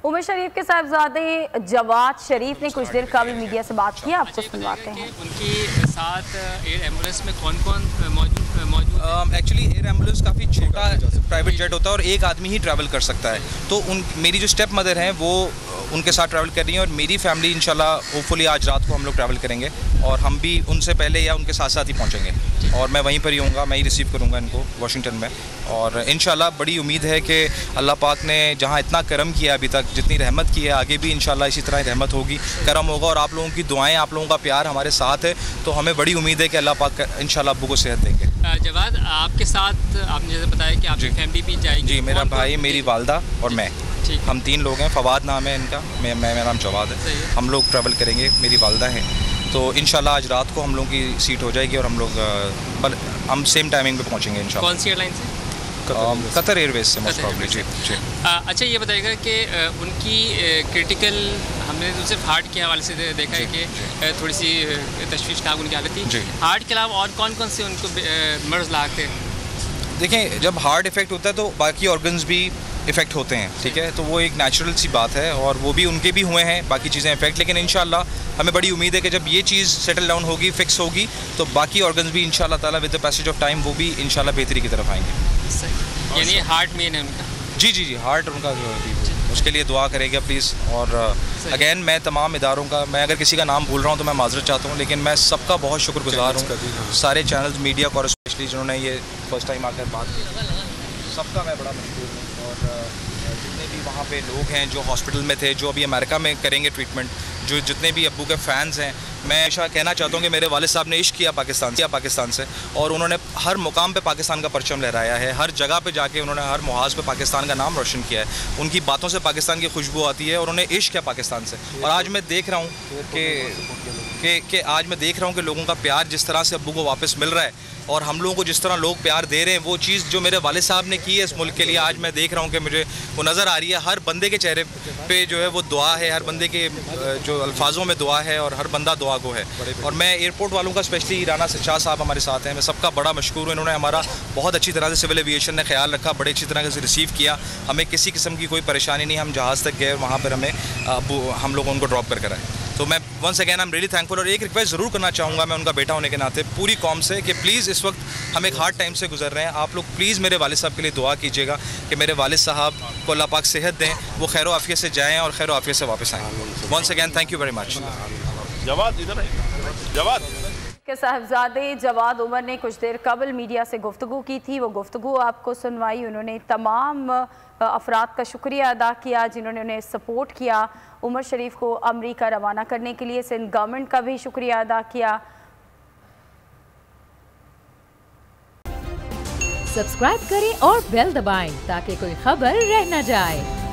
उमर शरीफ के साहबजादे जवाद शरीफ ने कुछ देर कबल मीडिया से बात की, आपको सुनवाते हैं। उनके साथ एयर एम्बुलेंस में कौन कौन मौजूद? एक्चुअली एयर एम्बुलेंस काफ़ी छोटा प्राइवेट जेट होता है और एक आदमी ही ट्रैवल कर सकता है। तो मेरी जो स्टेप मदर हैं वो उनके साथ ट्रैवल कर रही हैं और मेरी फैमिली इंशाल्लाह होपफुली आज रात को हम लोग ट्रैवल करेंगे और हम भी उनसे पहले या उनके साथ साथ ही पहुंचेंगे और मैं वहीं पर ही होऊंगा, मैं ही रिसीव करूंगा इनको वाशिंगटन में। और इंशाल्लाह बड़ी उम्मीद है कि अल्लाह पाक ने जहां इतना करम किया अभी तक, जितनी रहमत की है, आगे भी इंशाल्लाह इसी तरह रहमत होगी, करम होगा और आप लोगों की दुआएं, आप लोगों का प्यार हमारे साथ है। तो हमें बड़ी उम्मीद है कि अल्लाह पाक इंशाल्लाह अब्बू को सेहत देंगे। जवाद, आपके साथ आपने जैसे बताया कि आपकी फैमिली भी जाएगी? जी, मेरा भाई, मेरी वालदा और मैं, हम 3 लोग हैं। फवाद नाम है इनका, मेरा नाम जवाद है। हम लोग ट्रैवल करेंगे, मेरी वालदा है। तो इंशाल्लाह आज रात को हम लोगों की सीट हो जाएगी और हम सेम टाइमिंग पे पहुंचेंगे इंशाल्लाह। कौन सी एयरलाइन से? कतर एयरवेज से मोस्ट प्रॉब्ली। जी। अच्छा, ये बताइएगा कि उनकी क्रिटिकल, हमने तो सिर्फ हार्ट के हवाले से देखा है कि थोड़ी सी तशवीशनाक उनकी हालत थी। हार्ट के अलावा और कौन कौन से उनको मर्ज लाते हैं? देखें, जब हार्ट इफेक्ट होता है तो बाकी ऑर्गन्स भी इफ़ेक्ट होते हैं, ठीक है। तो वो एक नेचुरल सी बात है और वो भी उनके भी हुए हैं बाकी चीज़ें इफेक्ट। लेकिन इंशाल्लाह हमें बड़ी उम्मीद है कि जब ये चीज़ सेटल डाउन होगी, फिक्स होगी, तो बाकी ऑर्गन्स भी इंशाल्लाह ताला with the passage of time वो भी इंशाल्लाह बेहतरी की तरफ आएंगे। यानी हार्ट मेन है उनका? जी, हार्ट उनका जो है उसके लिए दुआ करेगा प्लीज़। और अगेन मैं तमाम इदारों का, मैं अगर किसी का नाम भूल रहा हूँ तो मैं माजरत चाहता हूँ, लेकिन मैं सबका बहुत शुक्रगुजार हूँ। सारे चैनल्स, मीडिया को, स्पेशली जिन्होंने ये फर्स्ट टाइम आकर बात की, सबका मैं बड़ा मशहूर हूँ। और जितने भी वहाँ पे लोग हैं जो हॉस्पिटल में थे, जो अभी अमेरिका में करेंगे ट्रीटमेंट, जो जितने भी अब्बू के फ़ैन्स हैं, मैं हमेशा कहना चाहता हूँ कि मेरे वालिद साहब ने इश्क किया पाकिस्तान से और उन्होंने हर मुकाम पे पाकिस्तान का परचम लहराया है। हर जगह पे जाके उन्होंने हर मुहाज पे पाकिस्तान का नाम रोशन किया है। उनकी बातों से पाकिस्तान की खुशबू आती है और उन्हें इश्क है पाकिस्तान से। और आज मैं देख रहा हूँ कि लोगों का प्यार जिस तरह से अब्बू को वापस मिल रहा है और हम लोगों को जिस तरह लोग प्यार दे रहे हैं, वो चीज़ जो मेरे वालिद साहब ने की है इस मुल्क के लिए, आज मैं देख रहा हूँ कि मुझे वो नज़र आ रही है। हर बंदे के चेहरे पे जो है वो दुआ है, हर बंदे के जो अल्फाजों में दुआ है और हर बंदा दुआ गो है। और मैं एयरपोर्ट वालों का, स्पेशली राना शाह साहब हमारे साथ हैं, मैं सबका बड़ा मशकूर हूँ। इन्होंने हमारा बहुत अच्छी तरह से, सिविल एविएशन ने ख्याल रखा, बड़े अच्छी तरह से रिसीव किया, हमें किसी किस्म की कोई परेशानी नहीं। हम जहाज़ तक गए, वहाँ पर हम लोग उनको ड्रॉप करके आए। तो मैं once again I am really thankful. और एक रिक्वेस्ट ज़रूर करना चाहूँगा मैं उनका बेटा होने के नाते पूरी कौम से कि प्लीज़, इस वक्त हम एक हार्ड टाइम से गुजर रहे हैं, आप लोग प्लीज़ मेरे वालिद साहब के लिए दुआ कीजिएगा कि मेरे वालिद साहब को अल्लाह पाक सेहत दें, वो खैर आफियत से जाएँ और खैर आफियत से वापस आएँ। Once again thank you very much. Jawad इधर है, जवाद के साहबजादे जवाद उमर ने कुछ देर कबल मीडिया से गुफ्तगू की थी, वो गुफ्तगू आपको सुनवाई। उन्होंने तमाम अफराद का शुक्रिया अदा किया जिन्होंने उन्हें सपोर्ट किया। उमर शरीफ को अमेरिका रवाना करने के लिए सिंध गवर्नमेंट का भी शुक्रिया अदा किया। सब्सक्राइब करें और बेल दबाएं ताकि कोई खबर रह न जाए।